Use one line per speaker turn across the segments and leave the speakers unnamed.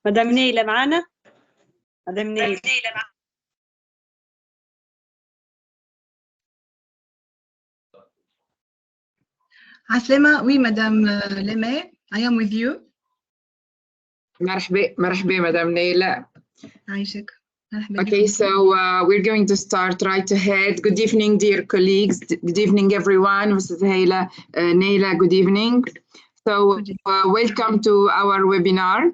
مدام نيلة معنا؟ مدام نيلة.
Aslema, oui, Madame Lemay, I am with you.
مرحبا Madame Neila.
عايشك.
Okay, so we're going to start right ahead. Good evening, dear colleagues. Good evening, everyone. Mrs. Neila, good evening. So welcome to our webinar.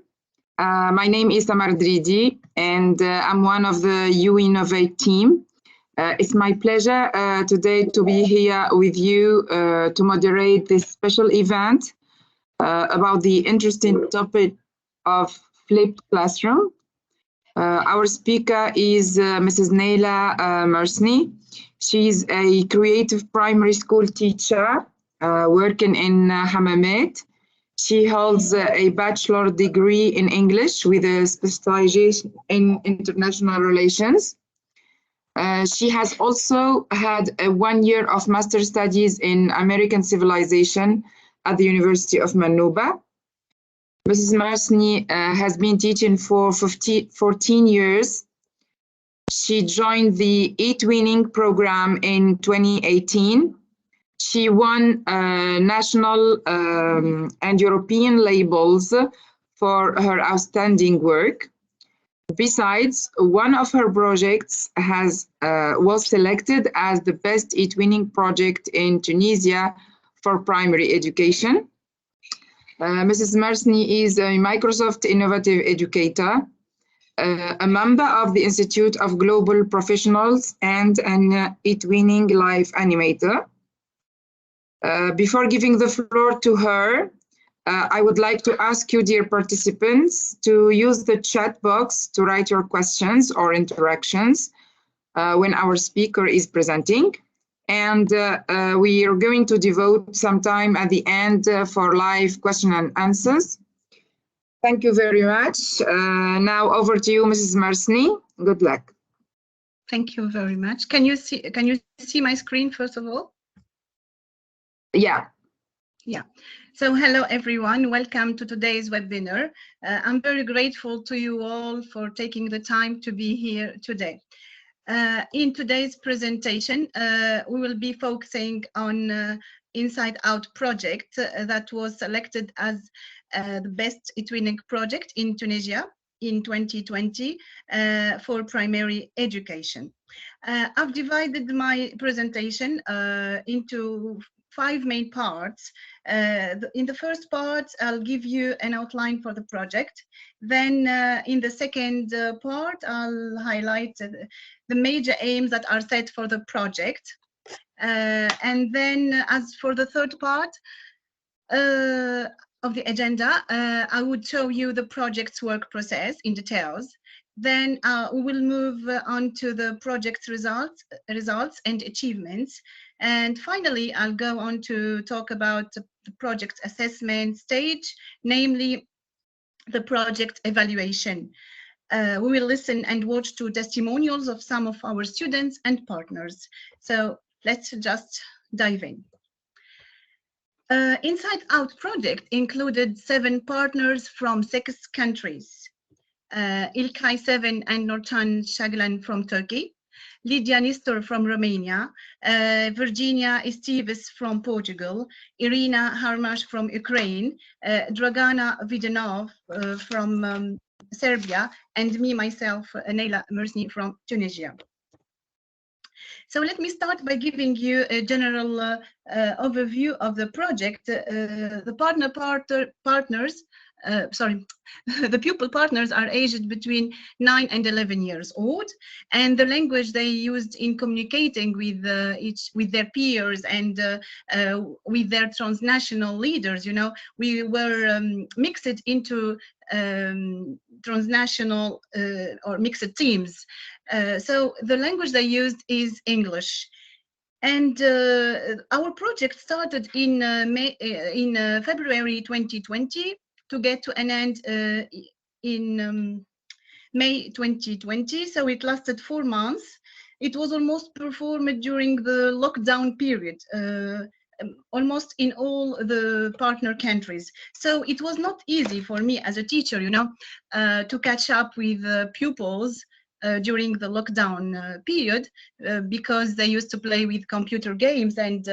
My name is Samar Dridi, and I'm one of the U-innovate team. It's my pleasure today to be here with you to moderate this special event about the interesting topic of flipped classroom. Our speaker is Mrs. Neila Mersny. She's a creative primary school teacher working in Hammamet. She holds a bachelor degree in English with a specialization in international relations. She has also had 1 year of master's studies in American civilization at the University of Manouba. Mrs. Mersny has been teaching for 14 years. She joined the e-twinning program in 2018. She won national and European labels for her outstanding work. Besides, one of her projects was selected as the best e-twinning project in Tunisia for primary education. Mrs. Mersny is a Microsoft Innovative Educator, a member of the Institute of Global Professionals, and an e-twinning live animator. Before giving the floor to her, I would like to ask you, dear participants, to use the chat box to write your questions or interactions when our speaker is presenting. And we are going to devote some time at the end for live question and answers. Thank you very much. Now over to you, Mrs. Mersny. Good luck.
Thank you very much. Can you see my screen first of all?
Yeah.
Yeah. So hello everyone, welcome to today's webinar. I'm very grateful to you all for taking the time to be here today. In today's presentation, we will be focusing on Inside Out project that was selected as the best e-twinning project in Tunisia in 2020 for primary education. I've divided my presentation into 5 main parts. In the first part, I'll give you an outline for the project. Then in the second part, I'll highlight the major aims that are set for the project. And then as for the third part of the agenda, I would show you the project's work process in details. Then we will move on to the project's results and achievements. And finally, I'll go on to talk about the project assessment stage, namely the project evaluation. We will listen and watch to testimonials of some of our students and partners. So let's just dive in. Inside Out project included 7 partners from 6 countries. İlkay Seven and Nurcan Şaglan from Turkey, Lydia Nistor from Romania, Virginia Esteves from Portugal, Irina Harmash from Ukraine, Dragana Vidanov from Serbia, and me, myself, Neila Mersny from Tunisia. So let me start by giving you a general overview of the project. The the pupil partners are aged between 9 and 11 years old, and the language they used in communicating with their peers and with their transnational leaders, you know, we were mixed into transnational or mixed teams. So the language they used is English. And our project started in February 2020 to get to an end in May 2020. So it lasted 4 months. It was almost performed during the lockdown period. almost in all the partner countries. So it was not easy for me as a teacher, you know, to catch up with pupils during the lockdown period, because they used to play with computer games and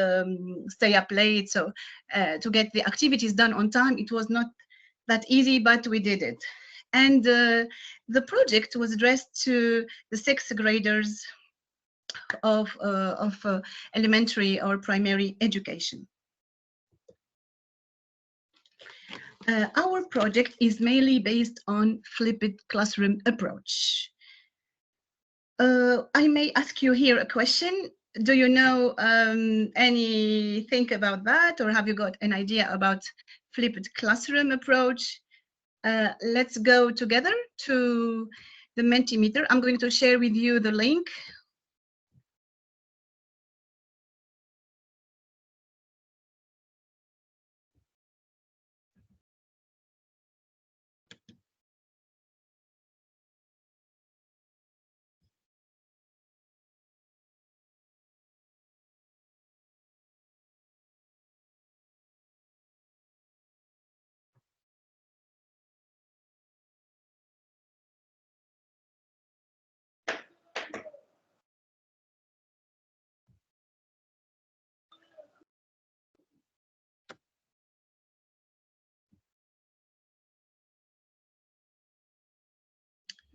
stay up late. So to get the activities done on time, it was not that easy, but we did it. And the project was addressed to the sixth graders of elementary or primary education. Our project is mainly based on flipped classroom approach. I may ask you here a question. Do you know anything about that, or have you got an idea about flipped classroom approach? Let's go together to the Mentimeter. I'm going to share with you the link.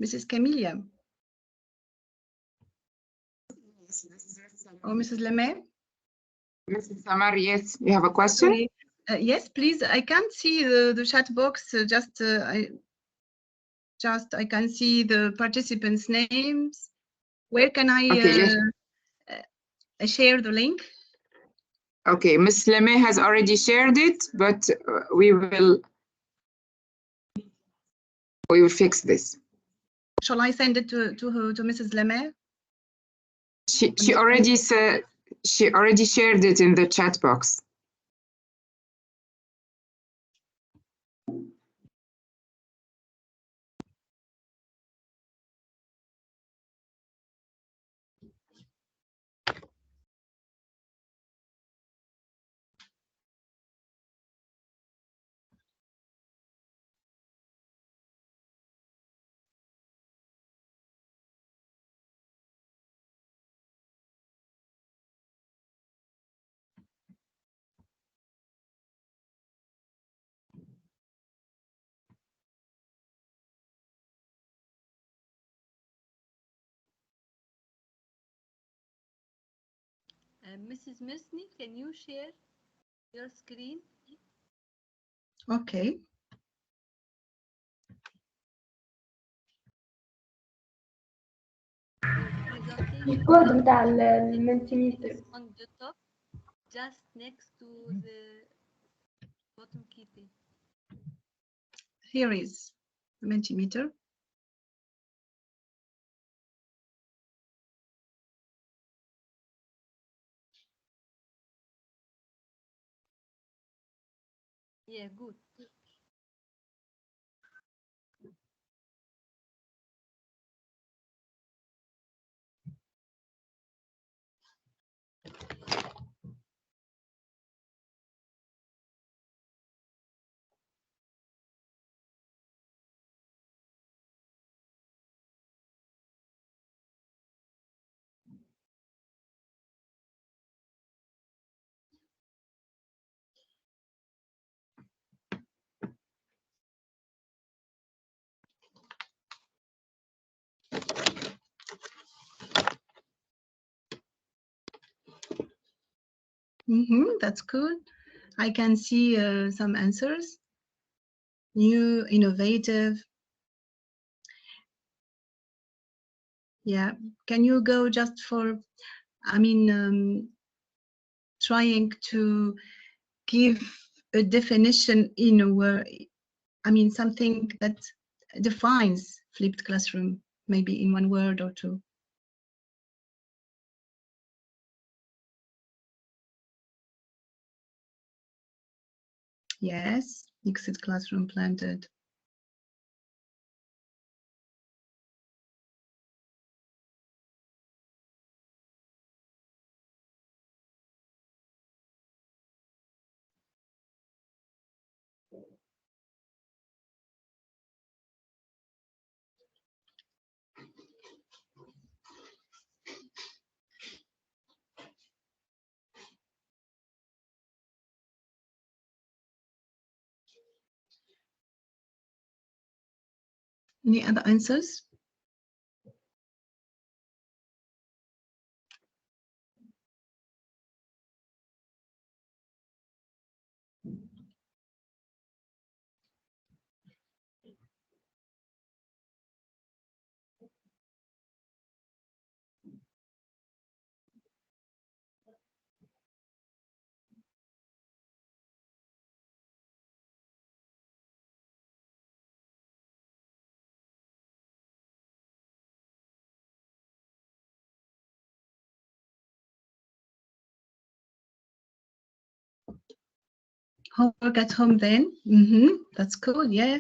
Mrs. Camilla. Or Mrs. Lemay?
Mrs. Samar, yes, you have a question?
Sorry. Yes, please. I can't see the chat box. I can see the participants' names. Where can I share the link?
Okay, Ms. Lemay has already shared it, but we will fix this.
Shall I send it to Mrs. Lemay?
She already said she already shared it in the chat box.
Mrs. Mersny, can you share your screen?
Okay.
الكود بتاع المنتيميتر on the top, just next to the bottom key.
Here is the Mentimeter.
Yeah, good.
That's good. I can see some answers. New, innovative. Yeah. Can you go just for, I mean, trying to give a definition in a word, I mean, something that defines flipped classroom, maybe in one word or two. Yes, mixed classroom planted. Any other answers? Homework at home then? That's cool, yeah.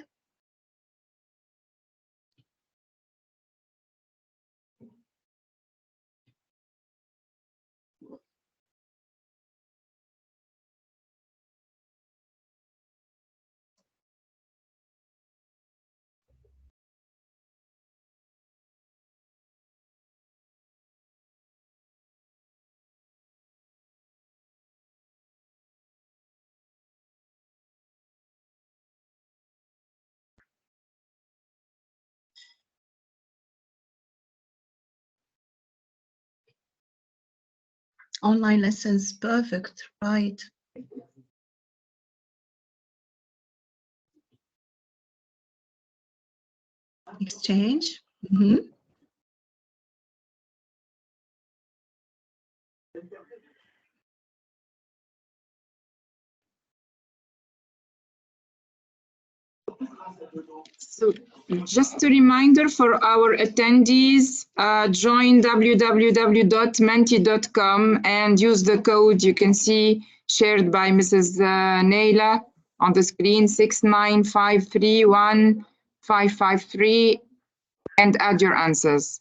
Online lessons, perfect, right. Exchange.
So just a reminder for our attendees, join www.menti.com and use the code you can see shared by Mrs. Neila on the screen, 695315553, and add your answers.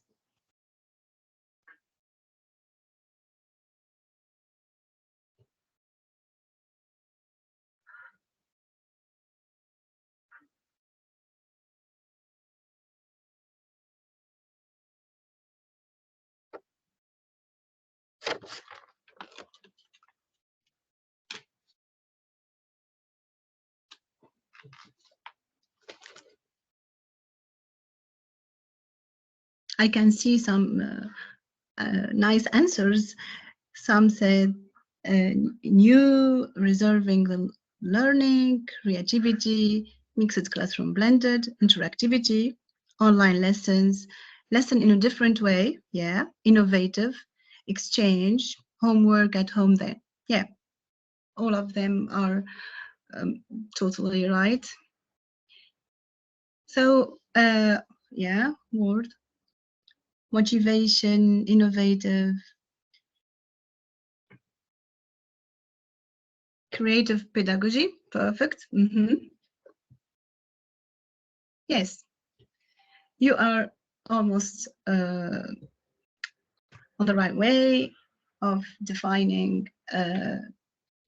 I can see some nice answers. Some said new, reserving the learning, creativity, mixed classroom blended, interactivity, online lessons, lesson in a different way, yeah, innovative, exchange, homework at home then. Yeah, all of them are totally right. So, yeah, word. Motivation, innovative, creative pedagogy, perfect. Yes, you are almost on the right way of defining a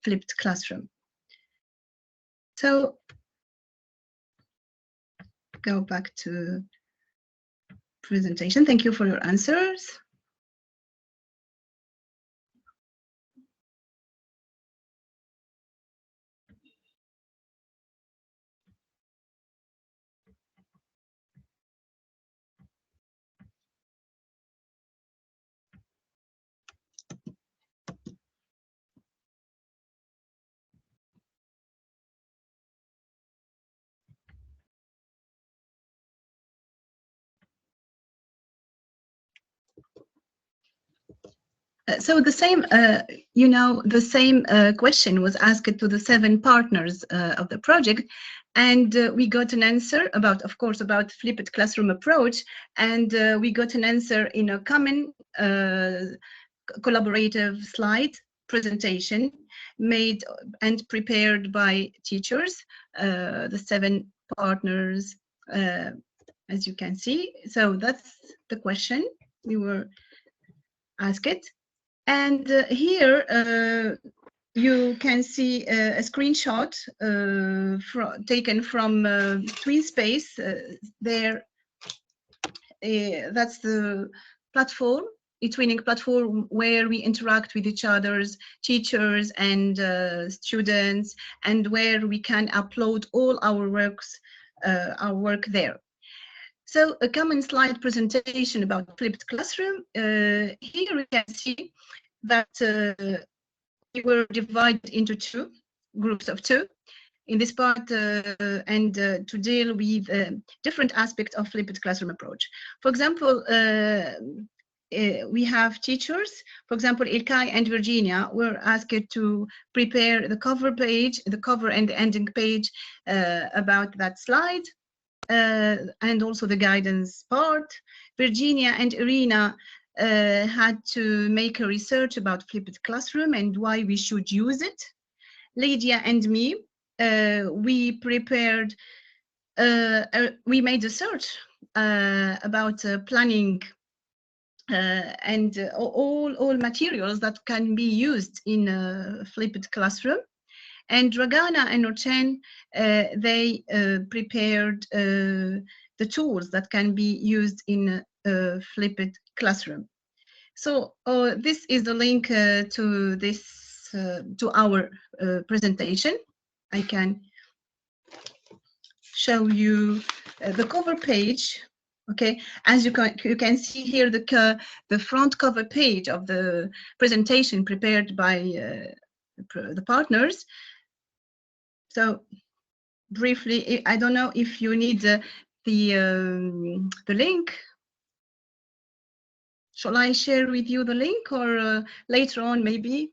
flipped classroom. So, go back to presentation. Thank you for your answers. So the same, the same question was asked to the 7 partners of the project, and we got an answer about, of course, about flipped classroom approach, and we got an answer in a common collaborative slide presentation made and prepared by teachers, the 7 partners, as you can see. So that's the question we were asked. And here you can see a screenshot taken from TwinSpace. There, that's the platform, a twinning platform where we interact with each other's teachers and students, and where we can upload all our work there. So a common slide presentation about flipped classroom. Here we can see that we were divided into two groups of two in this part to deal with different aspects of flipped classroom approach. For example, we have teachers. For example, Ilkay and Virginia were asked to prepare the cover page, the cover and the ending page about that slide, and also the guidance part. Virginia and Irina had to make a research about flipped classroom and why we should use it. Lydia and me, we prepared, we made a search about planning and all materials that can be used in a flipped classroom. And Dragana and Orchen, they prepared the tools that can be used in a flipped classroom. So this is the link to this to our presentation. I can show you the cover page. Okay, as you can see here, the front cover page of the presentation prepared by the partners. So briefly, I don't know if you need the link. Shall I share with you the link, or later on maybe?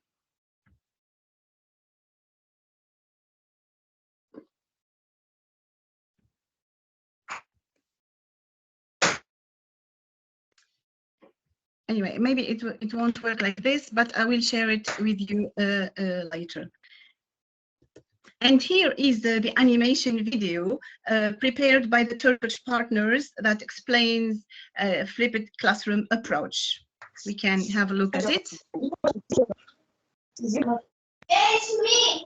Anyway, maybe it won't work like this, but I will share it with you later. And here is the animation video prepared by the Turkish partners that explains flipped classroom approach. We can have a look at it.
It's me.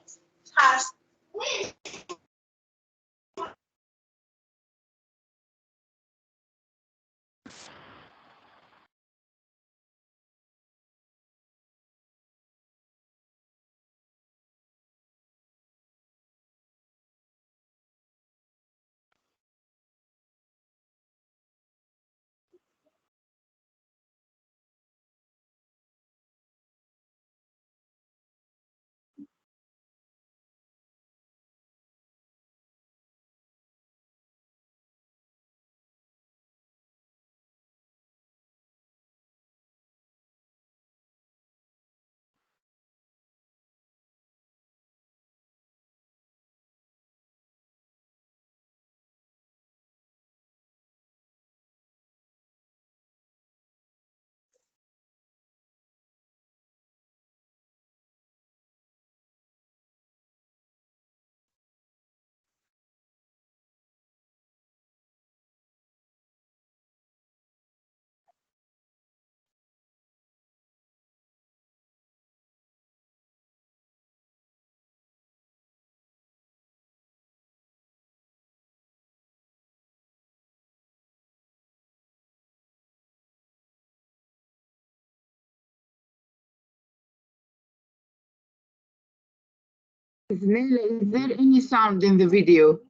Neila, is there any sound in the video?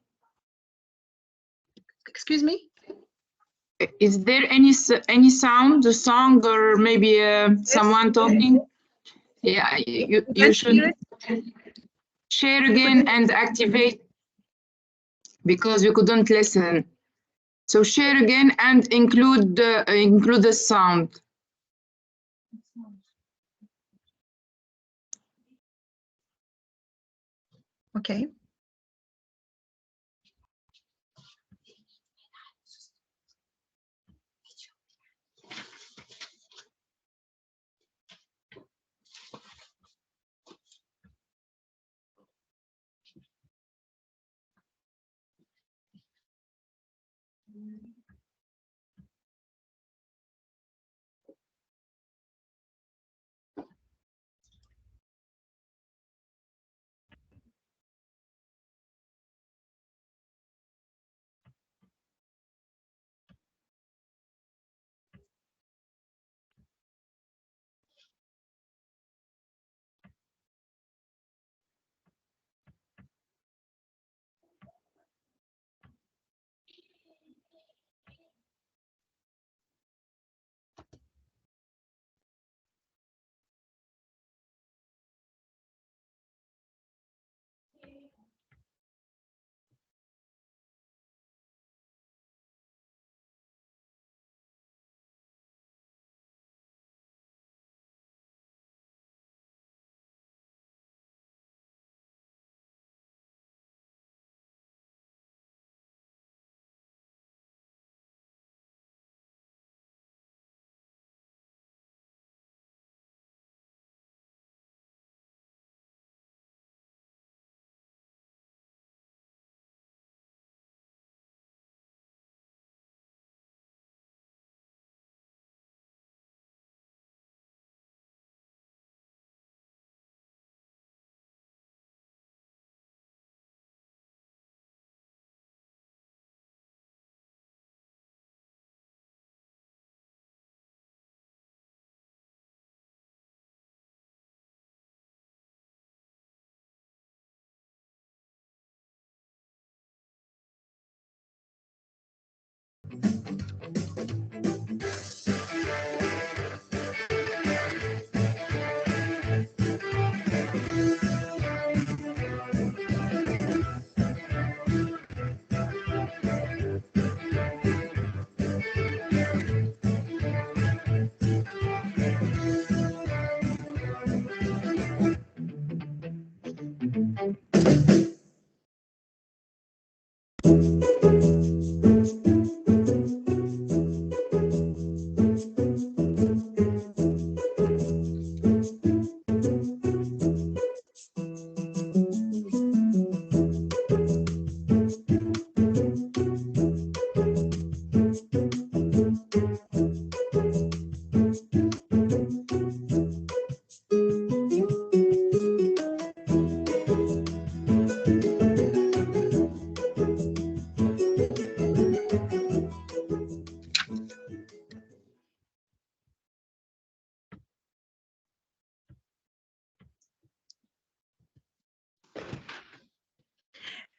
Excuse me?
Is there any sound, a song, or maybe someone talking? Yeah, you should share again and activate, because we couldn't listen. So share again and include the sound.
Okay.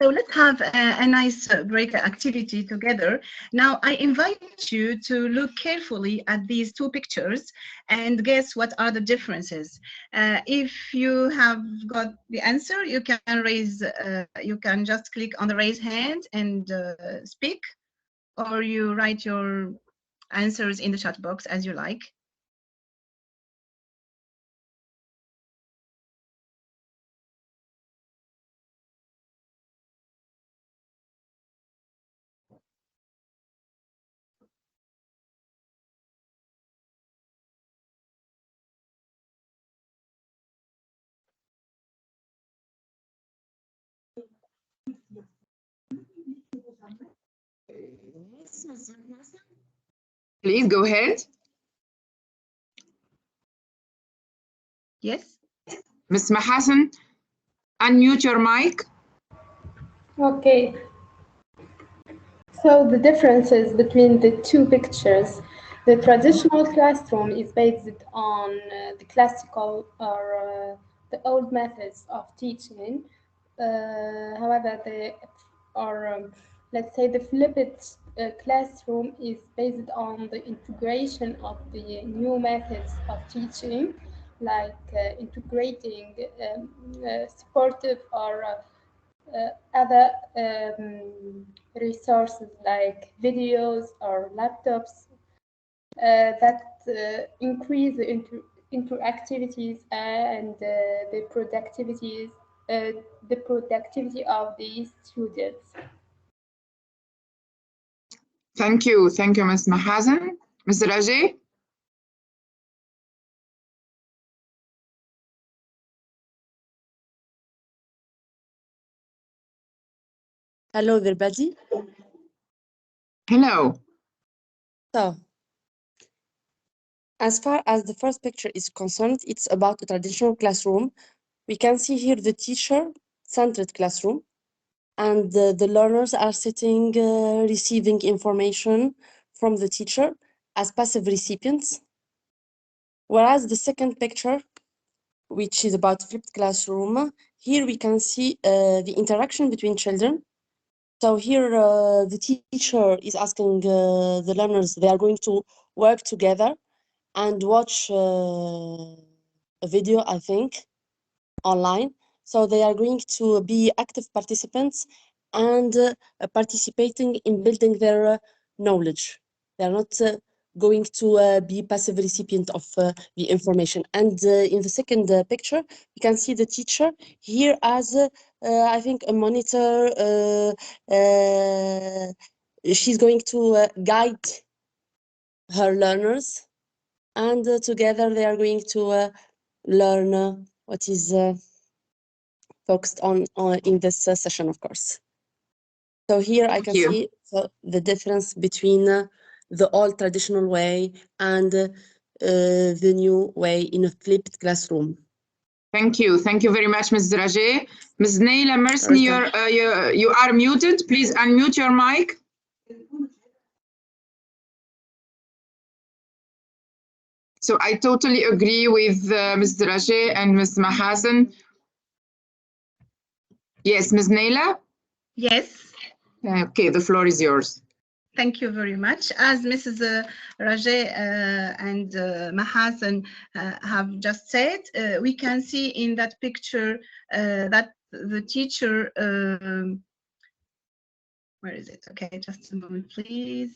So let's have a nice break activity together. Now, I invite you to look carefully at these two pictures and guess what are the differences. If you have got the answer, you can just click on the raise hand and speak, or you write your answers in the chat box as you like.
Please go ahead.
Yes?
Ms. Mahasan, unmute your mic.
Okay. So the differences between the two pictures. The traditional classroom is based on the classical or the old methods of teaching. However, let's say the flipped classroom is based on the integration of the new methods of teaching, like integrating supportive or other resources like videos or laptops that increase the interactivities and the productivity of the students.
Thank you, Ms. Mahasan. Ms. Raji?
Hello, everybody.
Hello.
So, as far as the first picture is concerned, it's about a traditional classroom. We can see here the teacher-centered classroom, and the learners are sitting, receiving information from the teacher as passive recipients. Whereas the second picture, which is about flipped classroom, here we can see the interaction between children. So here the teacher is asking the learners, they are going to work together and watch a video, I think, online. So they are going to be active participants and participating in building their knowledge. They are not going to be passive recipient of the information. And in the second picture, you can see the teacher here as, I think, a monitor. She's going to guide her learners, and together they are going to learn what is focused on in this session, of course. So here I can see the difference between the old traditional way and the new way in a flipped classroom.
Thank you very much, Ms. Raji. Ms. Neila Mersny, you are muted. Please unmute your mic. So I totally agree with Ms. Raji and Ms. Mahasan. Yes, Ms. Neila?
Yes.
Okay, the floor is yours.
Thank you very much. As Mrs. Raji and Mahasan have just said, we can see in that picture that the teacher, where is it? Okay, just a moment, please.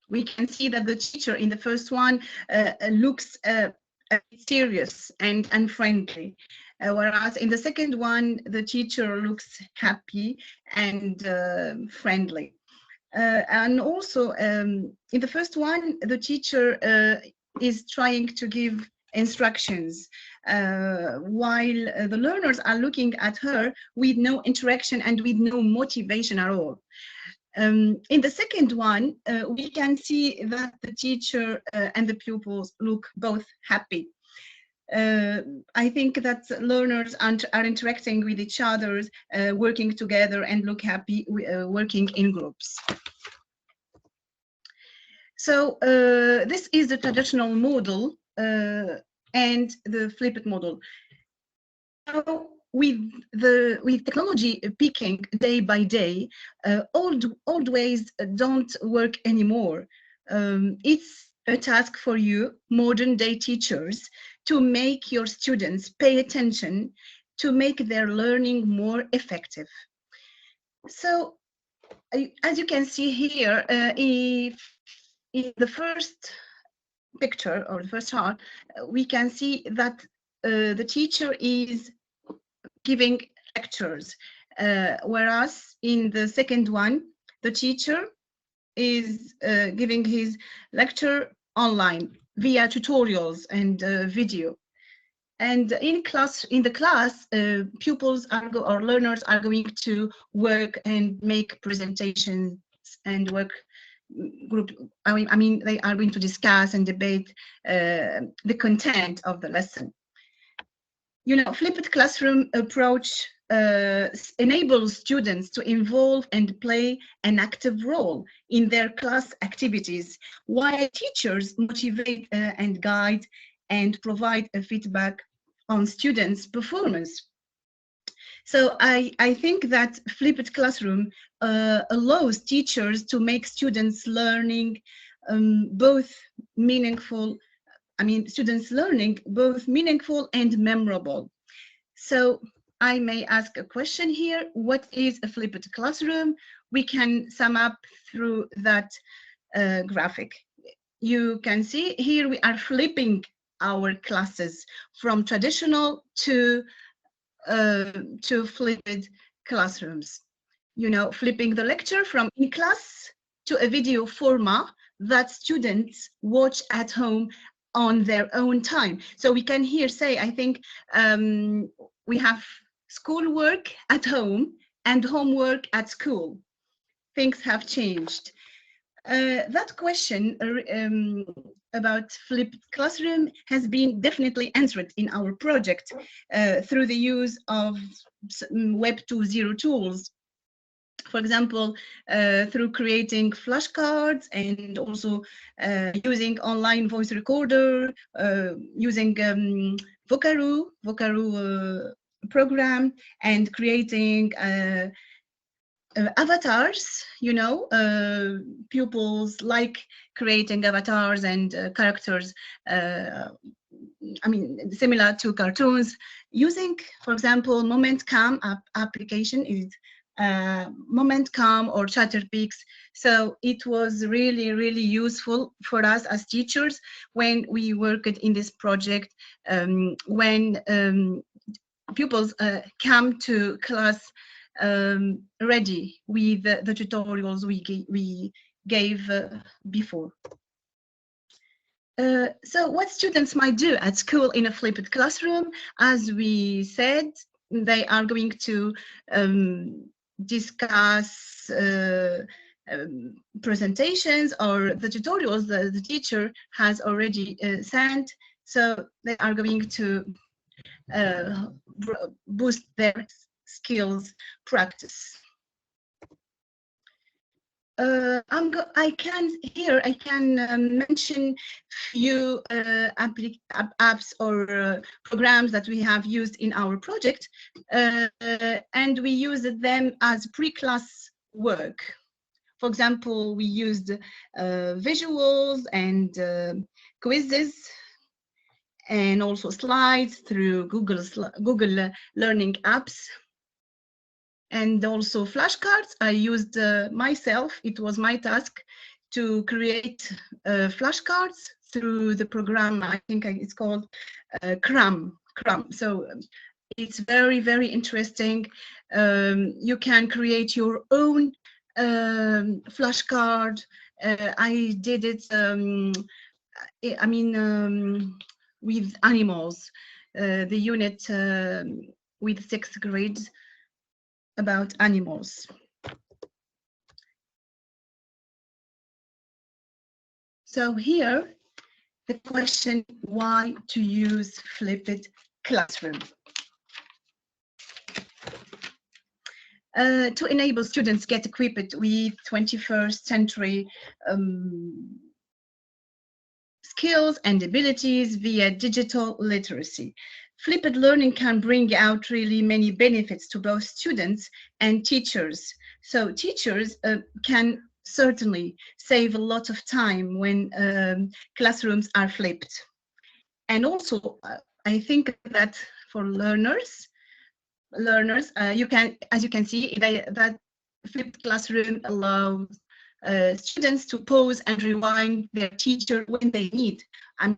We can see that the teacher in the first one looks serious and friendly. Whereas in the second one, the teacher looks happy and friendly. And also in the first one, the teacher is trying to give instructions while the learners are looking at her with no interaction and with no motivation at all. In the second one, we can see that the teacher and the pupils look both happy. I think that learners are interacting with each other, working together, and look happy working in groups. So this is the traditional model and the flipped model. with technology peaking day by day, old ways don't work anymore. It's a task for you, modern day teachers, to make your students pay attention, to make their learning more effective. So, as you can see here, in the first picture or the first chart, we can see that the teacher is giving lectures, whereas in the second one, the teacher is giving his lecture online via tutorials and video. And in the class, pupils or learners are going to work and make presentations and work group. I mean, they are going to discuss and debate the content of the lesson. You know, flipped classroom approach enables students to involve and play an active role in their class activities, while teachers motivate and guide and provide a feedback on students' performance. So I think that flipped classroom allows teachers to make students' learning both meaningful. I mean, students' learning both meaningful and memorable. So I may ask a question here. What is a flipped classroom? We can sum up through that graphic. You can see here we are flipping our classes from traditional to flipped classrooms. You know, flipping the lecture from in class to a video format that students watch at home on their own time. So we can here say, I think we have schoolwork at home and homework at school. Things have changed. That question about flipped classroom has been definitely answered in our project through the use of Web 2.0 tools. For example, through creating flashcards and also using online voice recorder, using Vocaroo program, and creating avatars. You know, pupils like creating avatars and characters, I mean, similar to cartoons, using, for example, MomentCam application is MomentCam or Chatterpix. So it was really, really useful for us as teachers when we worked in this project, when pupils come to class ready with the tutorials we gave before. So what students might do at school in a flipped classroom, as we said, they are going to discuss presentations or the tutorials that the teacher has already sent. So they are going to boost their skills practice. I can mention few apps or programs that we have used in our project, and we used them as pre-class work. For example, we used visuals and quizzes, and also slides through Google Learning apps. And also flashcards. I used myself, it was my task to create flashcards through the program. I think it's called Cram. So it's very, very interesting. You can create your own flashcard. I did it, I mean, with animals, the unit with 6th grade, about animals. So here, the question, why to use flipped classroom? To enable students get equipped with 21st century skills and abilities via digital literacy. flipped learning can bring out really many benefits to both students and teachers. So teachers can certainly save a lot of time when classrooms are flipped. And also, I think that for learners, you can, as you can see, that flipped classroom allows students to pause and rewind their teacher when they need. And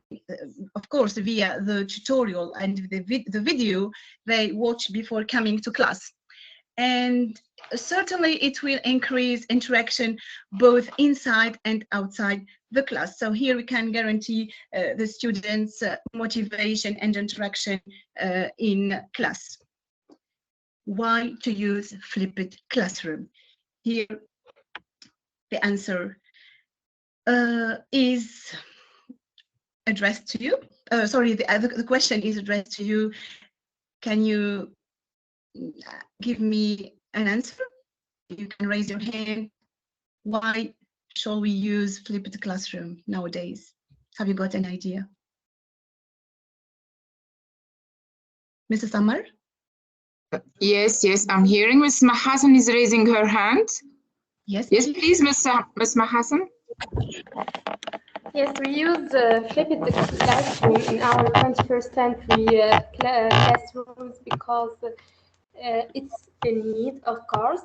of course, via the tutorial and the video they watch before coming to class. And certainly it will increase interaction both inside and outside the class. So here we can guarantee the students' motivation and interaction in class. Why to use flipped classroom? Here the answer is addressed to you. Sorry, the question is addressed to you. Can you give me an answer? You can raise your hand. Why shall we use flipped classroom nowadays? Have you got an idea? Mrs. Samar?
Yes, I'm hearing. Ms. Mahasan is raising her hand.
Yes,
yes, please, Ms. Mahasan.
Yes, we use flipped classroom in our 21st century classrooms because it's a need, of course,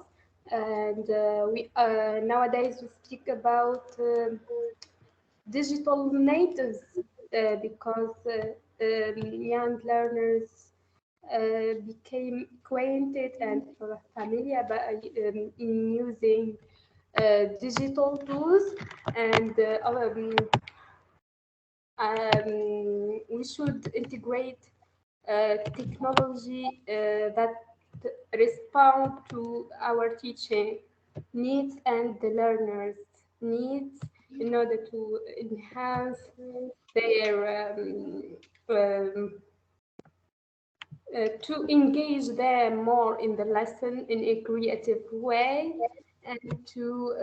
and we nowadays we speak about digital natives because young learners became acquainted and familiar in using digital tools, and we should integrate technology that respond to our teaching needs and the learners' needs in order to enhance their to engage them more in the lesson in a creative way, and to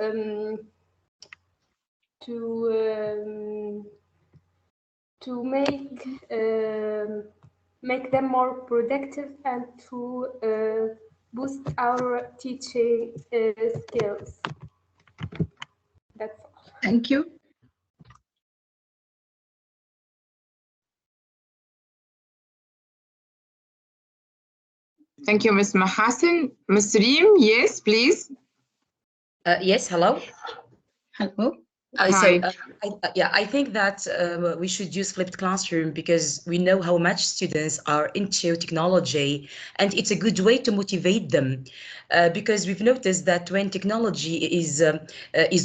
make them more productive and to boost our teaching skills. That's all.
Thank you.
Thank you, Ms. Mahasan. Ms. Reem, yes, please.
Yes, hello.
Hello.
So I think that we should use flipped classroom because we know how much students are into technology, and it's a good way to motivate them. Because we've noticed that when technology is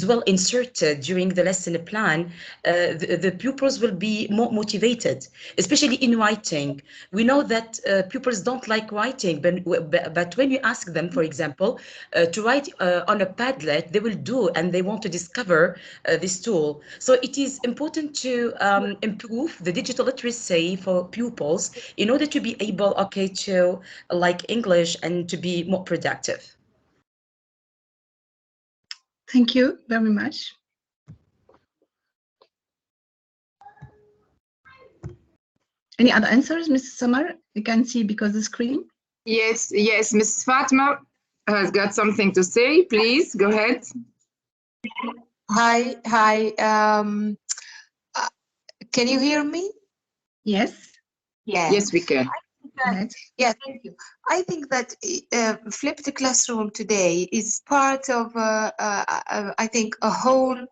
well inserted during the lesson plan, the pupils will be more motivated, especially in writing. We know that pupils don't like writing, but when you ask them, for example, to write on a Padlet, they will do, and they want to discover this tool. So it is important to improve the digital literacy for pupils in order to be able, to like English and to be more productive.
Thank you very much. Any other answers, Mrs. Samar? You can see because the screen.
Yes, Ms. Fatma has got something to say. Please go ahead.
Hi. Can you hear me?
Yes.
Yeah.
Yes, we can.
Yeah, thank you. I think that flipped classroom today is part of, I think, a whole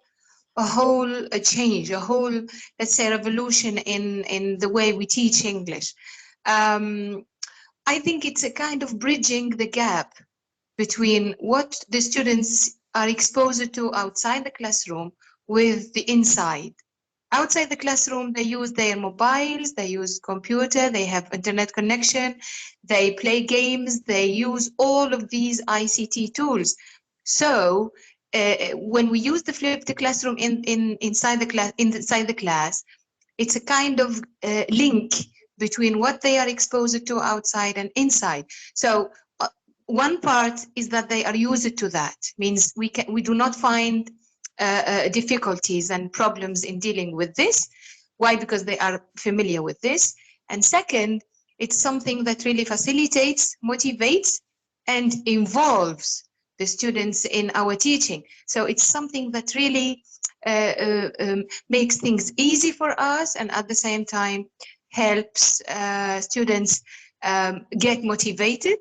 change, a whole, let's say, revolution in the way we teach English. I think it's a kind of bridging the gap between what the students are exposed to outside the classroom with the inside. Outside the classroom, they use their mobiles, they use computer, they have internet connection, they play games, they use all of these ICT tools. So when we use the flipped classroom inside the class, it's a kind of link between what they are exposed to outside and inside. So one part is that they are used to that, means we do not find difficulties and problems in dealing with this. Why? Because they are familiar with this. And second, It's something that really facilitates, motivates, and involves the students in our teaching. So it's something that really makes things easy for us, and at the same time helps students get motivated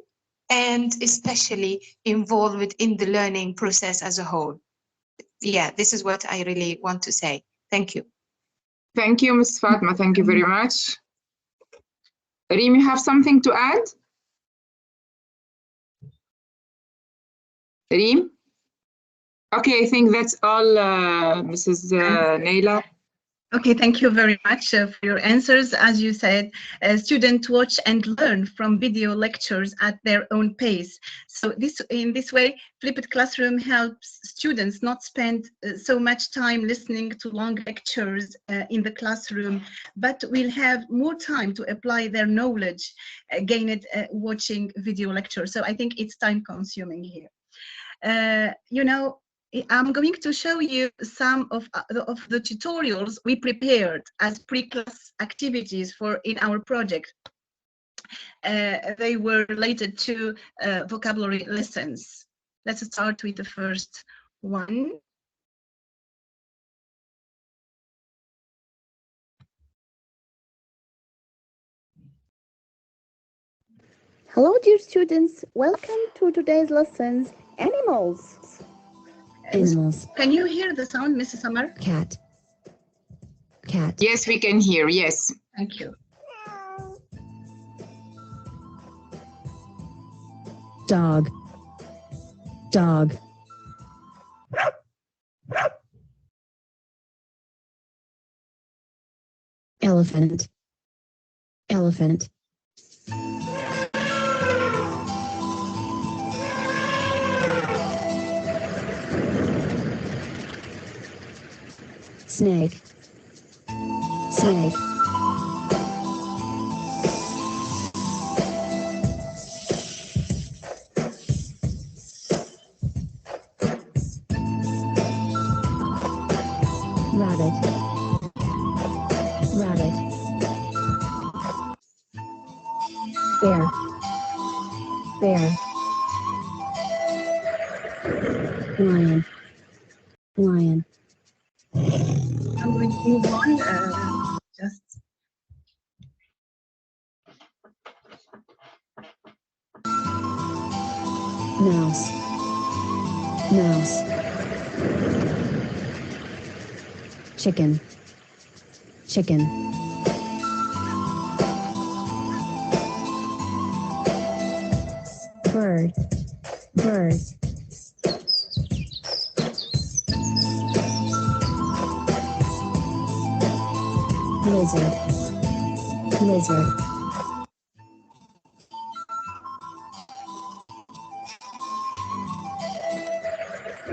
and especially involved in the learning process as a whole. Yeah, this is what I really want to say. Thank you.
Thank you, Ms. Fatma. Thank you very much. Reem, you have something to add? Reem? Okay, I think that's all, Mrs. Neila.
Okay, thank you very much for your answers. As you said, students watch and learn from video lectures at their own pace. So in this way, flipped classroom helps students not spend so much time listening to long lectures in the classroom, but will have more time to apply their knowledge gained watching video lectures. So I think it's time consuming here. You know, I'm going to show you some of the tutorials we prepared as pre-class activities for in our project. They were related to vocabulary lessons. Let's start with the first one.
Hello, dear students. Welcome to today's lessons, Animals. Animals.
Can you hear the sound, Mrs. Samar?
Cat. Cat.
Yes, we can hear, yes.
Thank you.
Dog. Dog. Elephant. Elephant. Snake. Snake. Rabbit. Rabbit. Bear. Bear. Lion. Lion.
I'm going to move on. Just
Mouse. Mouse. Chicken. Chicken. Bird. Bird. Lizard. Lizard.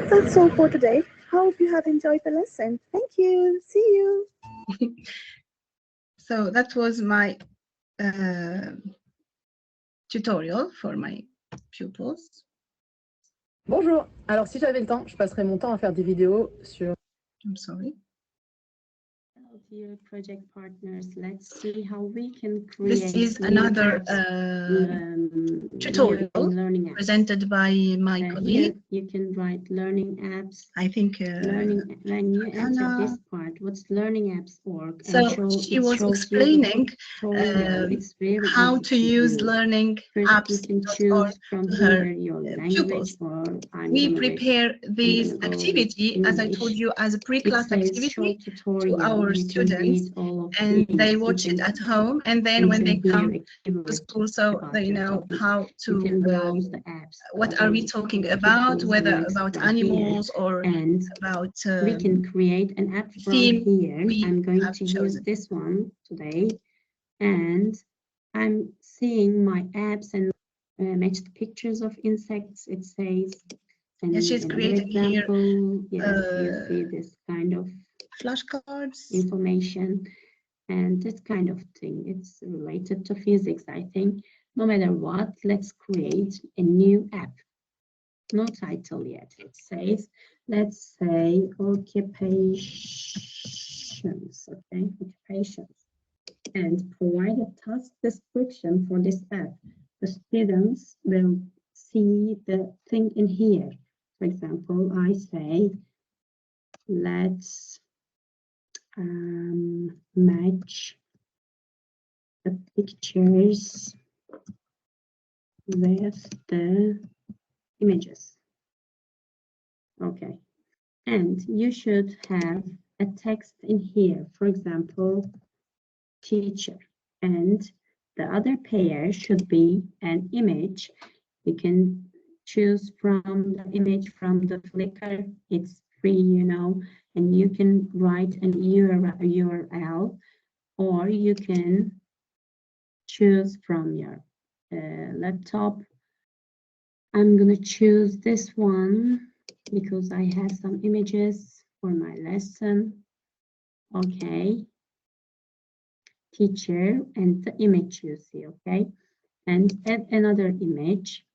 That's all for today. Hope you have enjoyed the lesson. Thank you. See you.
so that was my tutorial for my pupils.
Bonjour. Alors, si j'avais le temps, je passerais mon temps à faire des vidéos sur...
I'm sorry.
Dear project partners, let's see how we can create.
This is another tutorial presented by my colleague.
You can write learning apps.
I think
learning when you enter this part. What's learning apps for?
So she was explaining how to use learning apps
from
her
your
pupils. We prepare this activity, as I told you, as a pre-class activity to our students, and they watch it at home, and then when they come to school, so they know how to what are we talking about, whether about animals or about
we can create an app from here. I'm going to use this one today, and I'm seeing my apps and match the pictures of insects. It says,
and she's creating here
you see this kind of
flashcards
information and this kind of thing. It's related to physics, I think. No matter what, let's create a new app. No title yet. It says, let's say occupations. Okay, occupations. and provide a task description for this app. The students will see the thing in here. For example, I say, let's match the pictures with the images. Okay, and you should have a text in here, for example, teacher, and the other pair should be an image. You can choose from the image from the Flickr. It's free, you know, and you can write an URL, or you can choose from your laptop. I'm gonna choose this one because I have some images for my lesson. Okay, teacher, and the image you see, okay, and add another image,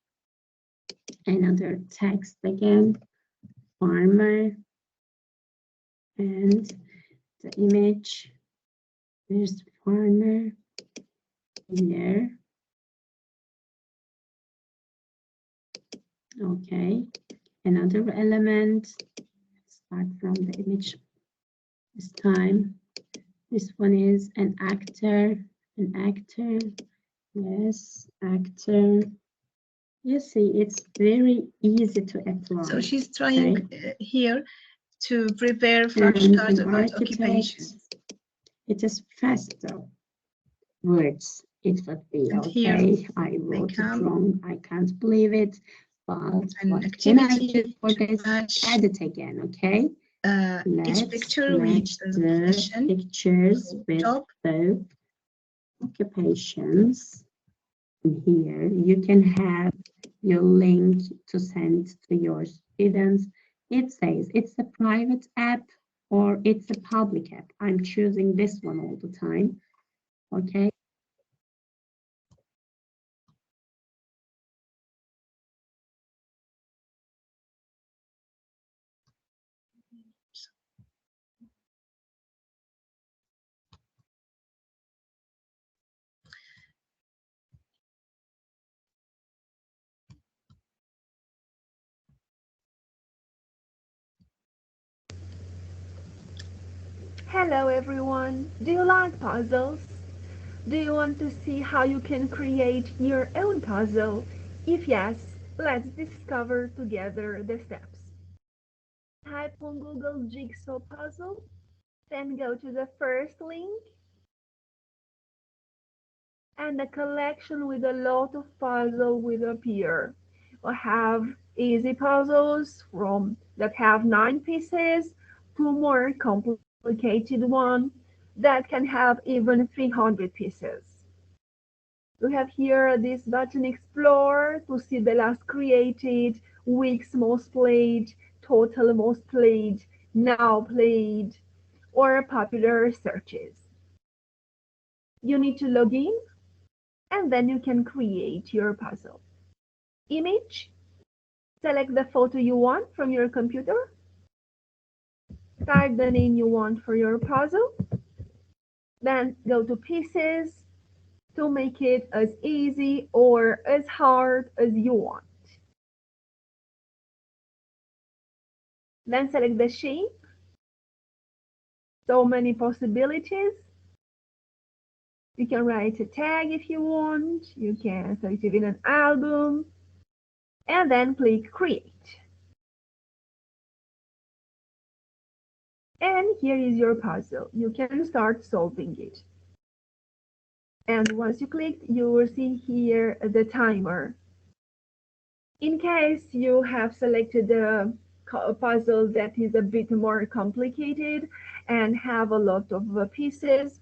another text again, farmer, and the image, there's farmer here. Okay, another element, start from the image this time. This one is an actor, yes, actor. You see, it's very easy to apply.
So she's trying here to prepare
And
flashcards
in
about occupations.
It is faster words. It would be
And here
okay. I wrote it wrong. I can't believe it. But what can I do for this? Add it again, okay?
Each picture with
the pictures with both occupations. Here you can have your link to send to your students. It says it's a private app or it's a public app. I'm choosing this one all the time. Okay.
Hello everyone! Do you like puzzles? Do you want to see how you can create your own puzzle? If yes, let's discover together the steps. Type on Google Jigsaw puzzle, then go to the first link, and a collection with a lot of puzzles will appear. We have easy puzzles that have 9 pieces to more complicated one that can have even 300 pieces. We have here this button Explore to see the last created, weeks most played, total most played, now played, or popular searches. You need to log in, and then you can create your puzzle. Image, select the photo you want from your computer, type the name you want for your puzzle, then go to pieces to make it as easy or as hard as you want. Then select the shape, so many possibilities. You can write a tag if you want, you can save it in an album, and then click Create. And here is your puzzle. You can start solving it. And once you click, you will see here the timer. In case you have selected a puzzle that is a bit more complicated and have a lot of pieces,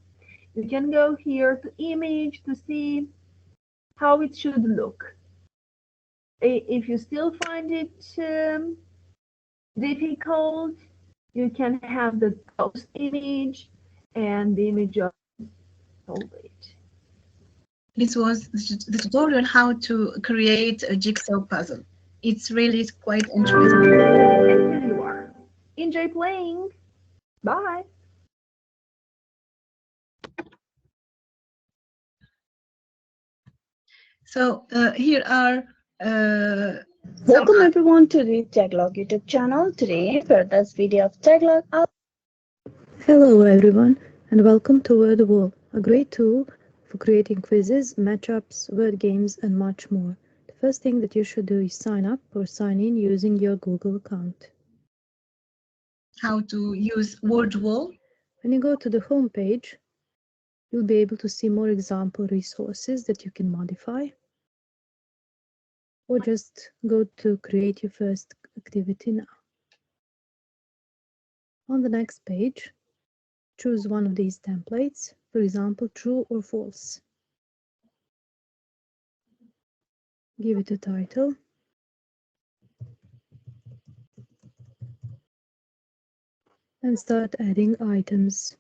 you can go here to Image to see how it should look. If you still find it difficult, you can have the ghost image and the image of it.
This was the tutorial how to create a jigsaw puzzle. It's really quite interesting.
And here you are. Enjoy playing. Bye.
So here are
Welcome everyone to the Taglog YouTube channel. Today for this video of Taglog,
Hello everyone and welcome to Word Wall, a great tool for creating quizzes, matchups, word games and much more. The first thing that you should do is sign up or sign in using your Google account.
How to use Word Wall?
When you go to the home page, you'll be able to see more example resources that you can modify. Or just go to create your first activity now. On the next page, choose one of these templates, for example, true or false. Give it a title. And start adding items.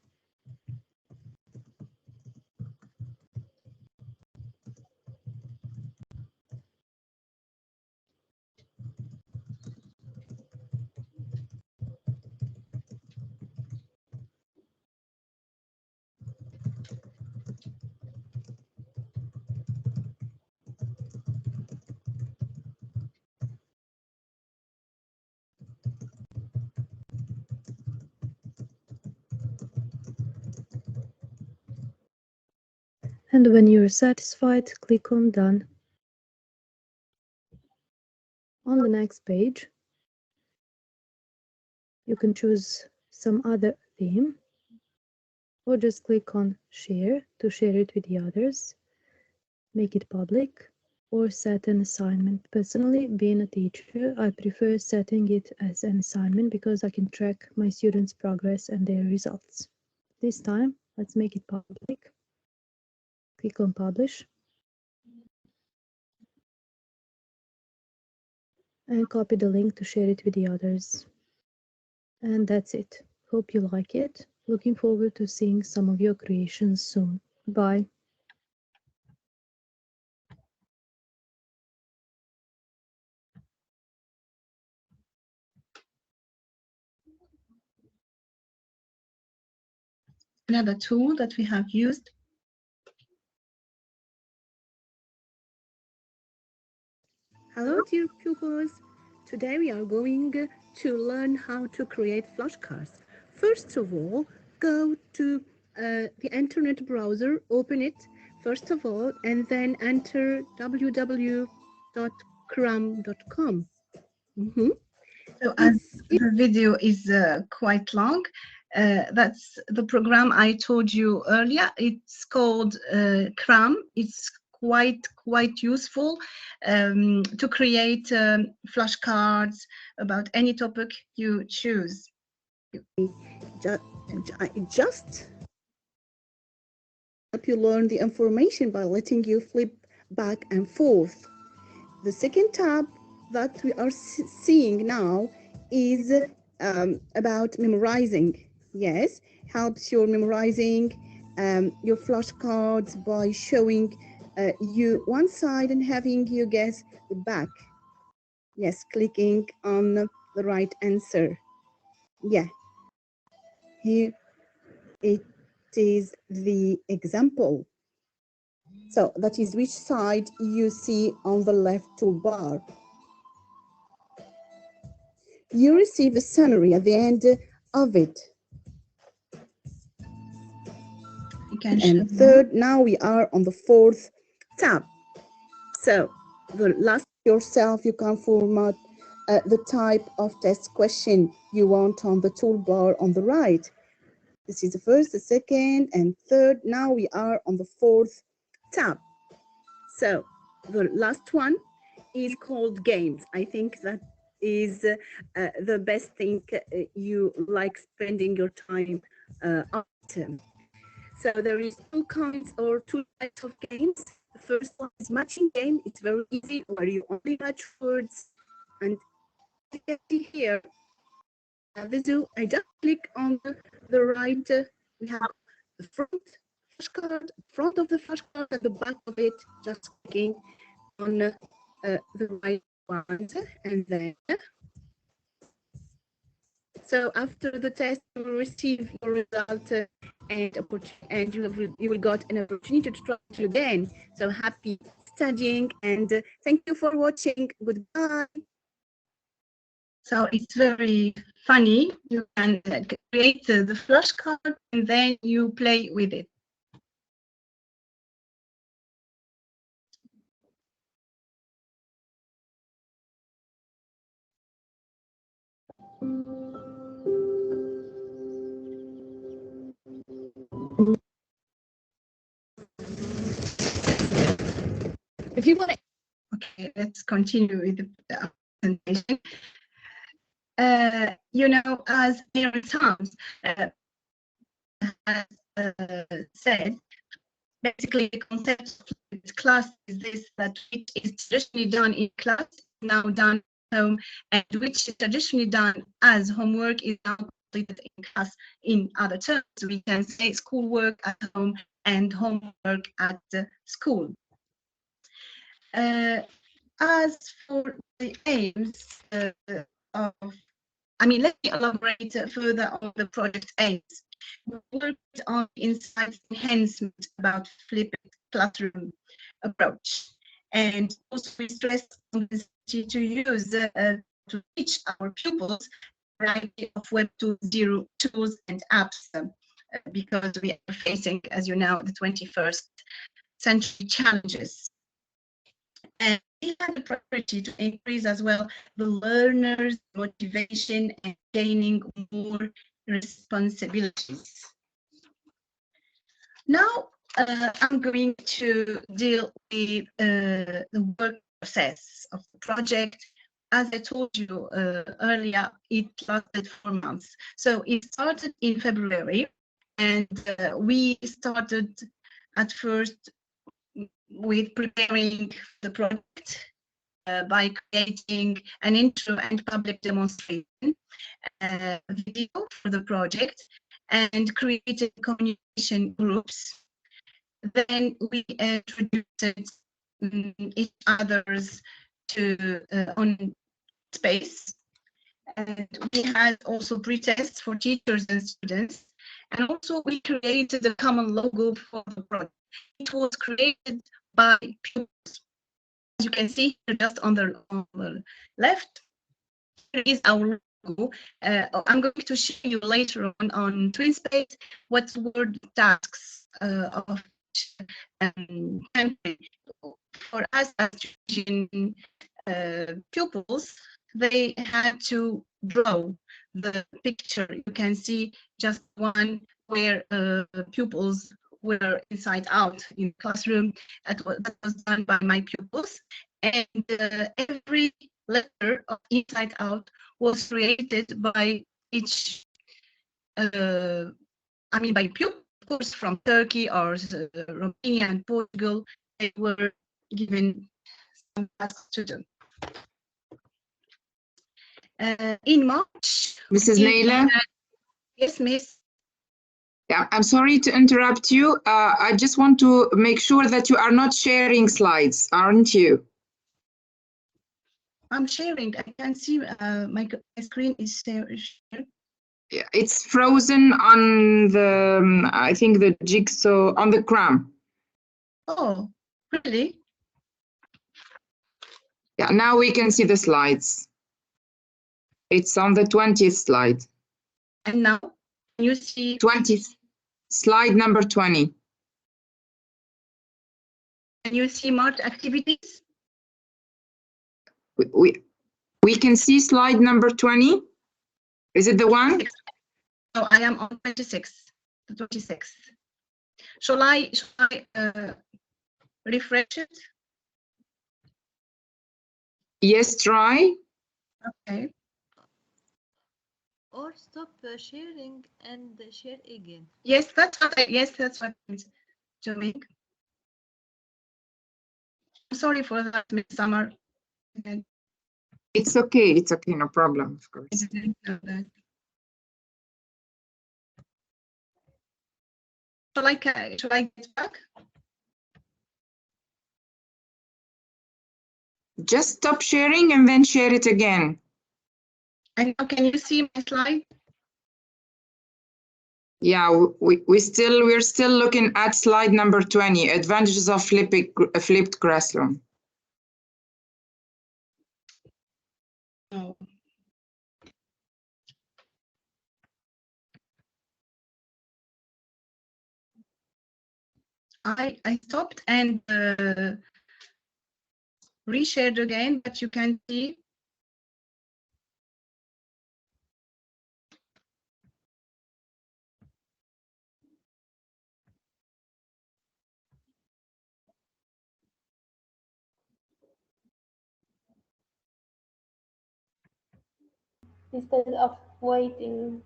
And when you're satisfied, click on Done. On the next page, you can choose some other theme, or just click on Share to share it with the others, make it public, or set an assignment. Personally, being a teacher, I prefer setting it as an assignment because I can track my students' progress and their results. This time, let's make it public. Click on Publish. And copy the link to share it with the others. And that's it. Hope you like it. Looking forward to seeing some of your creations soon. Bye.
Another tool that we have used.
Hello dear pupils, today we are going to learn how to create flashcards. First of all, go to the internet browser, open it first of all, and then enter www.cram.com.
So as the video is quite long, that's the program I told you earlier. It's called Cram. It's quite useful to create flashcards about any topic you choose.
Just help you learn the information by letting you flip back and forth. The second tab that we are seeing now is about memorizing. Yes, helps you memorizing your flashcards by showing you one side and having you guess the back. Yes, clicking on the right answer. Yeah, here it is the example. So that is which side you see on the left toolbar. You receive a summary at the end of it. And third, now we are on the fourth tab. So the last yourself, you can format the type of test question you want on the toolbar on the right. This is the first, the second, and third. Now we are on the fourth tab. So the last one is called games. I think that is the best thing you like spending your time on. So there is two kinds or two types of games. The first one is matching game. It's very easy where you only match words. And you can see here, video, I just click on the right. We have the flashcard, front of the flashcard and the back of it, just clicking on the right one. And then, so after the test, you will receive your result and you will got an opportunity to try it again. So happy studying, and thank you for watching. Goodbye.
So it's very funny. You can create the flashcard and then you play with it. If you want to, okay, let's continue with the presentation. You know, as Mary Thoms has said, basically the concept of class is this, that which is traditionally done in class is now done at home, and which is traditionally done as homework is now completed in class. In other terms, we can say schoolwork at home and homework at school. As for the aims of, let me elaborate further on the project aims. We worked on insights enhancement about flipped classroom approach, and also we stressed on the necessity to use to teach our pupils a variety of Web 2.0 tools and apps, because we are facing, as you know, the 21st century challenges. And we had the priority to increase as well the learners' motivation and gaining more responsibilities. Now, I'm going to deal with the work process of the project. As I told you earlier, it lasted 4 months. So it started in February, and we started at first with preparing the project by creating an intro and public demonstration video for the project and created communication groups. Then we introduced each others to on space. And we had also pre-tests for teachers and students. And also we created a common logo for the project. It was created by pupils. As you can see here, just on the left, here is our logo. I'm going to show you later on TwinSpace what were the tasks of country. For us as Tunisian pupils, they had to draw the picture. You can see just one where pupils were inside out in the classroom. That was done by my pupils, and every letter of inside out was created by each by pupils from Turkey or Romania and Portugal. They were given some tasks to do. In March,
Mrs. Neila?
Yes, Miss.
Yeah, I'm sorry to interrupt you. I just want to make sure that you are not sharing slides, aren't you?
I'm sharing. I can see my screen is shared.
Yeah, it's frozen on the, I think the jigsaw, on the cram.
Oh, really?
Yeah, now we can see the slides. It's on the 20th slide.
And now, can you see?
20th, slide number 20.
Can you see marked activities?
We can see slide number 20. Is it the one?
No, I am on 26. The 26. Shall I refresh it?
Yes, try.
Okay.
Or stop sharing and share again.
Yes, that's what I'm doing. Sorry for that, Ms. Samar.
It's okay, no problem, of course.
I didn't know that. Shall I get back?
Just stop sharing and then share it again.
And now can you see my slide?
Yeah, we're still looking at slide number 20, advantages of flipped classroom.
Oh. I stopped and reshared again, but you can see.
Instead of waiting.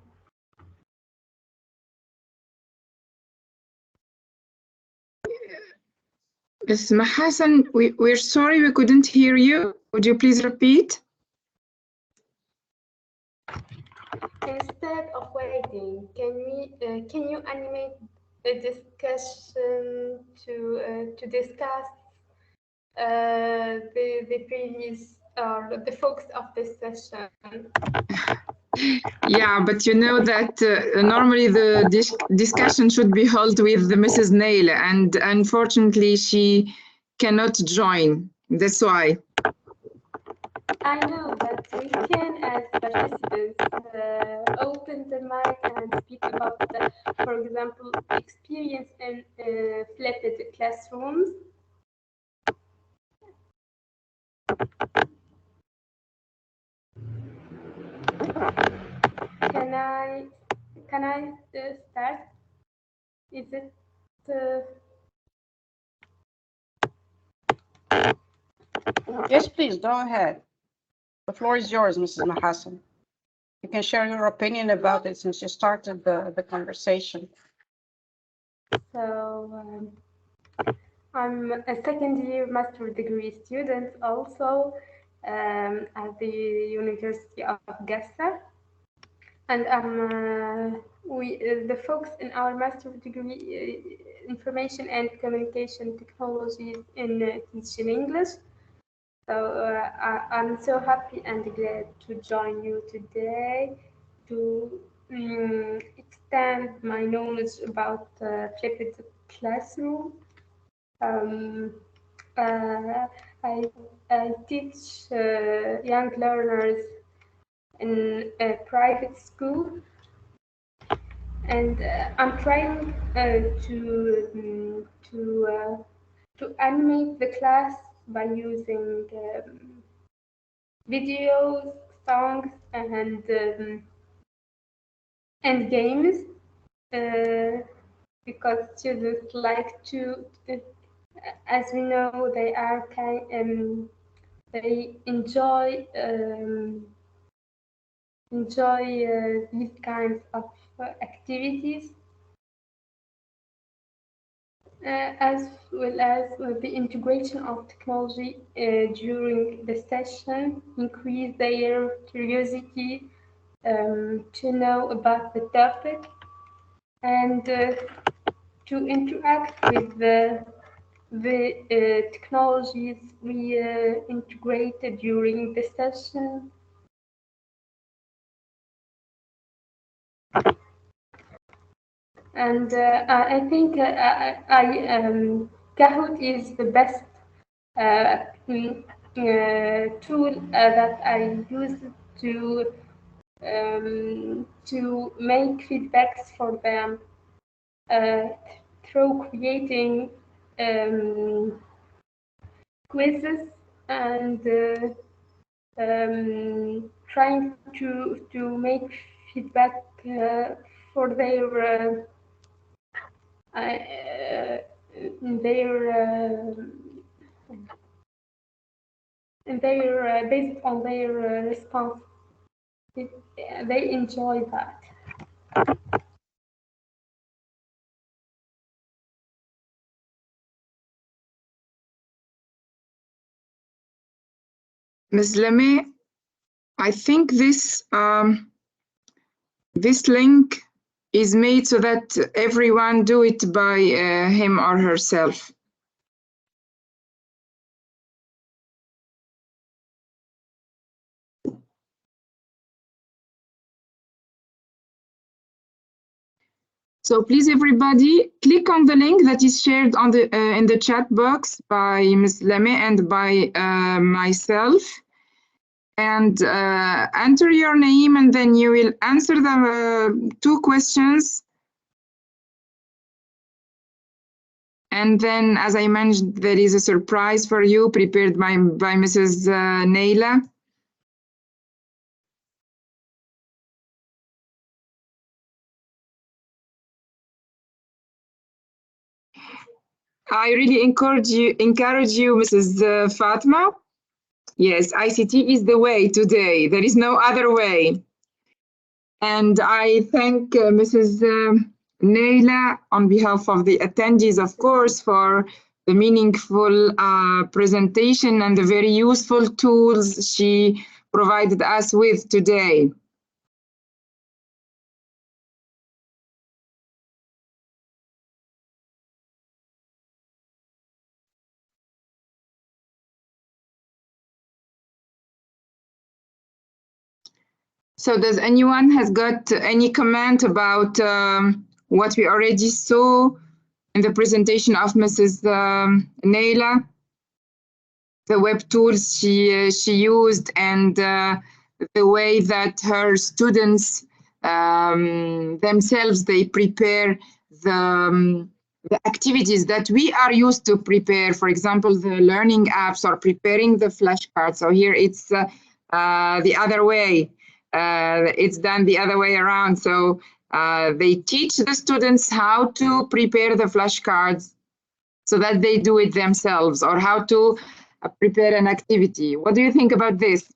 Ms. Mahasan, we're sorry we couldn't hear you. Would you please repeat?
Instead of waiting, can you animate a discussion to discuss the previous or the focus of this session?
Yeah, but you know that normally the discussion should be held with Mrs. Neila, and unfortunately she cannot join. That's why.
I know, but we can, as participants, open the mic and speak about, for example, experience in flipped classrooms. Can I start? Is it?
Yes, please, go ahead. The floor is yours, Mrs. Mahasan. You can share your opinion about it since you started the conversation.
So I'm a second-year master degree student also at the University of Gaza, and the focus in our master degree information and communication technologies in teaching English. So I'm so happy and glad to join you today to extend my knowledge about flipped classroom. I teach young learners in a private school, and I'm trying to animate the class by using videos, songs, and games, because students like to, as we know, they enjoy these kinds of activities. As well as the integration of technology during the session, increase their curiosity to know about the topic and to interact with the technologies we integrated during the session. And I think Kahoot is the best tool that I use to make feedbacks for them through creating quizzes and trying to make feedback for their based on their response. They enjoy that.
Ms. Lemay, I think this this link is made so that everyone do it by him or herself. So please, everybody, click on the link that is shared on the in the chat box by Ms. Leme and by myself, and enter your name, and then you will answer the 2 questions. And then, as I mentioned, there is a surprise for you prepared by Mrs. Neila. I really encourage you, Mrs. Fatma. Yes, ICT is the way today. There is no other way. And I thank Mrs. Neila on behalf of the attendees, of course, for the meaningful presentation and the very useful tools she provided us with today. So does anyone has got any comment about what we already saw in the presentation of Mrs. Neila? The web tools she used and the way that her students themselves, they prepare the activities that we are used to prepare. For example, the learning apps or preparing the flashcards. So here it's the other way. It's done the other way around. So they teach the students how to prepare the flashcards so that they do it themselves, or how to prepare an activity. What do you think about this?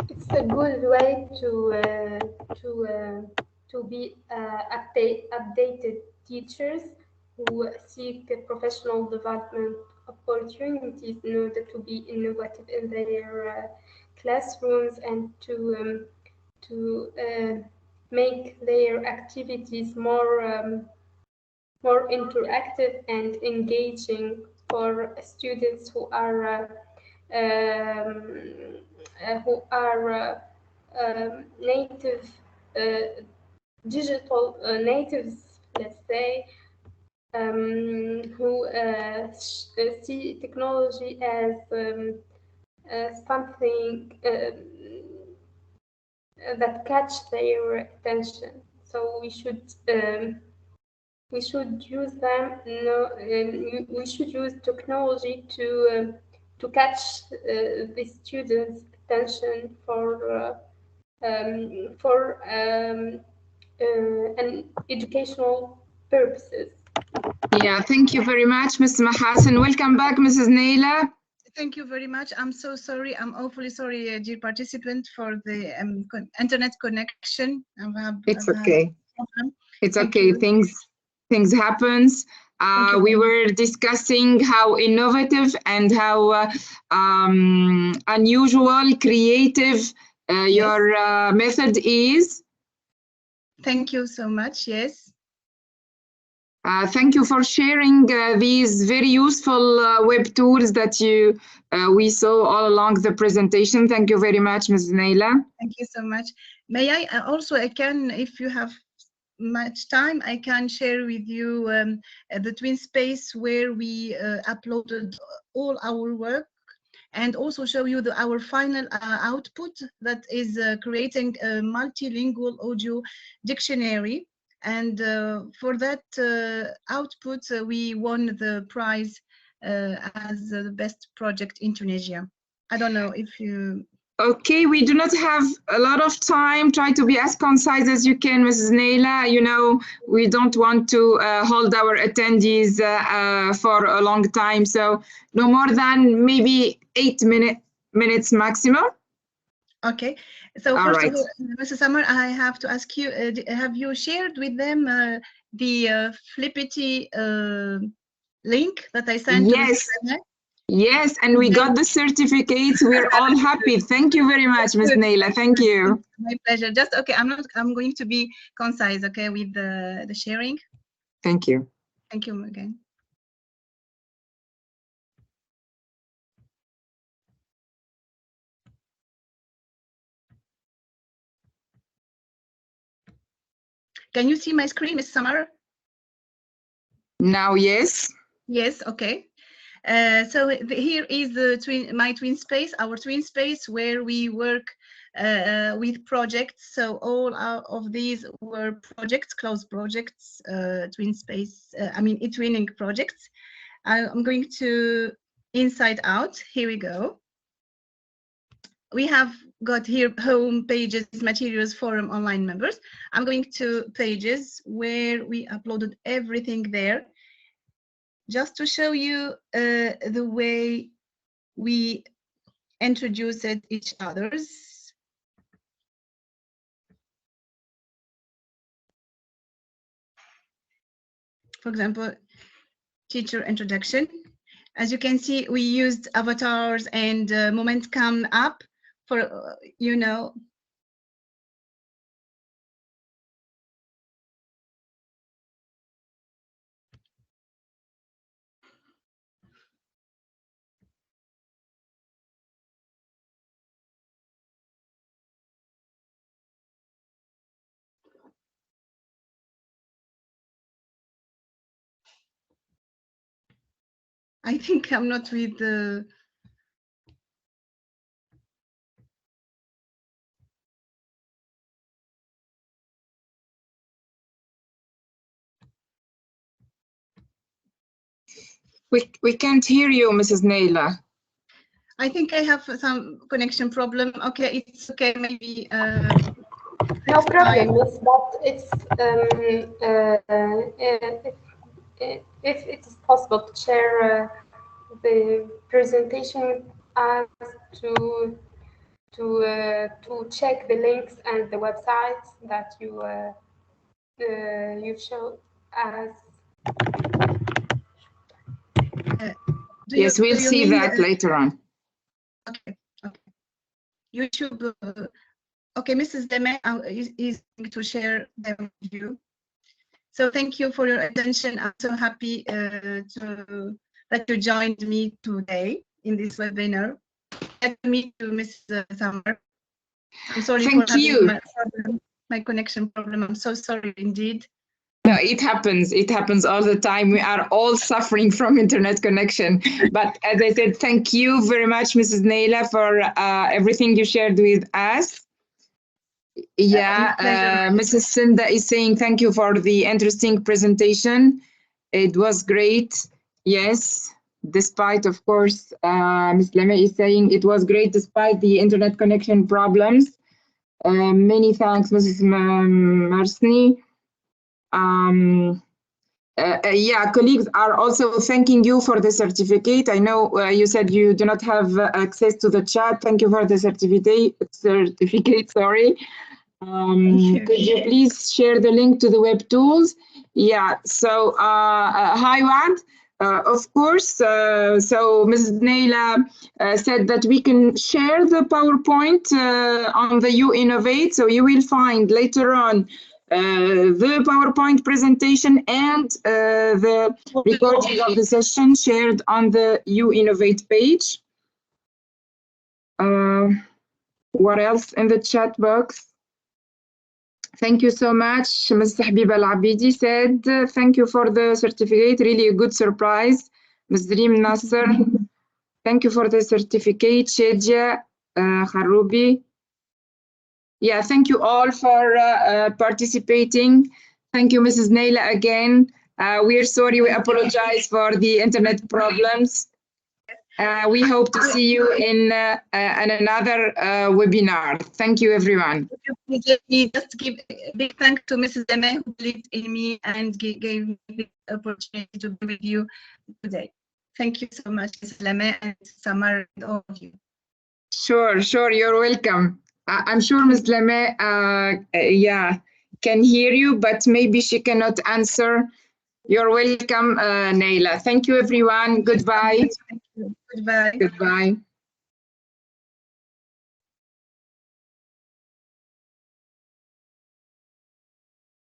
It's a good way to be updated teachers who seek professional development opportunities in order to be innovative in their classrooms and to make their activities more interactive and engaging for students who are native digital natives, let's say, who see technology as something that catch their attention. So we should use them. We should use technology to catch the students' attention for an educational purposes.
Yeah, thank you very much, Ms. Mahassan. Welcome back, Mrs. Neila.
Thank you very much. I'm so sorry. I'm awfully sorry, dear participant, for the internet connection.
It's okay. It's okay. Things happens. We were discussing how innovative and how unusual, creative your method is.
Thank you so much. Yes.
Thank you for sharing these very useful web tools that we saw all along the presentation. Thank you very much, Ms. Neila.
Thank you so much. May I also, if you have much time, I can share with you the twin space where we uploaded all our work, and also show you our final output that is creating a multilingual audio dictionary. And for that output, we won the prize as the best project in Tunisia. I don't know if you...
Okay, we do not have a lot of time. Try to be as concise as you can, Mrs. Neila. You know, we don't want to hold our attendees for a long time. So no more than maybe 8 minutes maximum.
Okay, so first of all, Mrs. Samar, I have to ask you, have you shared with them the Flippity link that I sent?
Yes, Yes, and we got the certificates. We're all happy. Thank you very much, Ms. Neila. Thank you.
My pleasure. Just okay. I'm going to be concise. Okay, with the sharing.
Thank you.
Thank you again. Can you see my screen, Ms. Samar?
Now, yes.
Yes. Okay. So here is my twin space, our twin space, where we work with projects. So all of these were projects, closed projects, twin space, e-twinning projects. I'm going to inside out. Here we go. We have got here home pages, materials, forum, online members. I'm going to pages where we uploaded everything there, just to show you the way we introduced each other's. For example, teacher introduction. As you can see, we used avatars and Momentum app for, you know, I think I'm not with the.
We can't hear you, Mrs. Neila.
I think I have some connection problem. Okay, it's okay. Maybe.
No problem, miss, but it's if it is possible to share the presentation as to check the links and the websites that you showed as.
Yes, we'll see that later on.
Okay. Okay. YouTube. Okay, Mrs. Deme is going to share them with you. So thank you for your attention. I'm so happy that you joined me today in this webinar. Let me to Ms. Samar. I'm sorry for having my connection problem. I'm so sorry indeed.
No, it happens. It happens all the time. We are all suffering from internet connection. But as I said, thank you very much, Mrs. Neila, for everything you shared with us. Yeah, Mrs. Sinda is saying thank you for the interesting presentation. It was great. Yes, despite, of course, Ms. Leme is saying it was great despite the internet connection problems. Many thanks, Mrs. Mersny. Yeah, colleagues are also thanking you for the certificate. I know you said you do not have access to the chat. Thank you for the certificate. Sorry. Could you please share the link to the web tools? Yeah. So hi, Wad. Of course. So Mrs. Neila said that we can share the PowerPoint on the U-innovate. So you will find later on the PowerPoint presentation and the recording of the session shared on the U-innovate page. What else in the chat box? Thank you so much. Ms. Habiba Al-Abidi said, thank you for the certificate, really a good surprise. Ms. Dream Nasser, thank you for the certificate. Shadia Kharoubi. Yeah, thank you all for participating. Thank you, Mrs. Neila, again. We're sorry, we apologize for the internet problems. We hope to see you in another webinar. Thank you, everyone.
Just give a big thanks to Mrs. Deme, who believed in me and gave me the opportunity to be with you today. Thank you so much, Mrs. Deme and Samar and all of you.
Sure, you're welcome. I'm sure Ms. Leme, yeah, can hear you, but maybe she cannot answer. You're welcome, Neila. Thank you, everyone. Goodbye.
Goodbye.
Goodbye.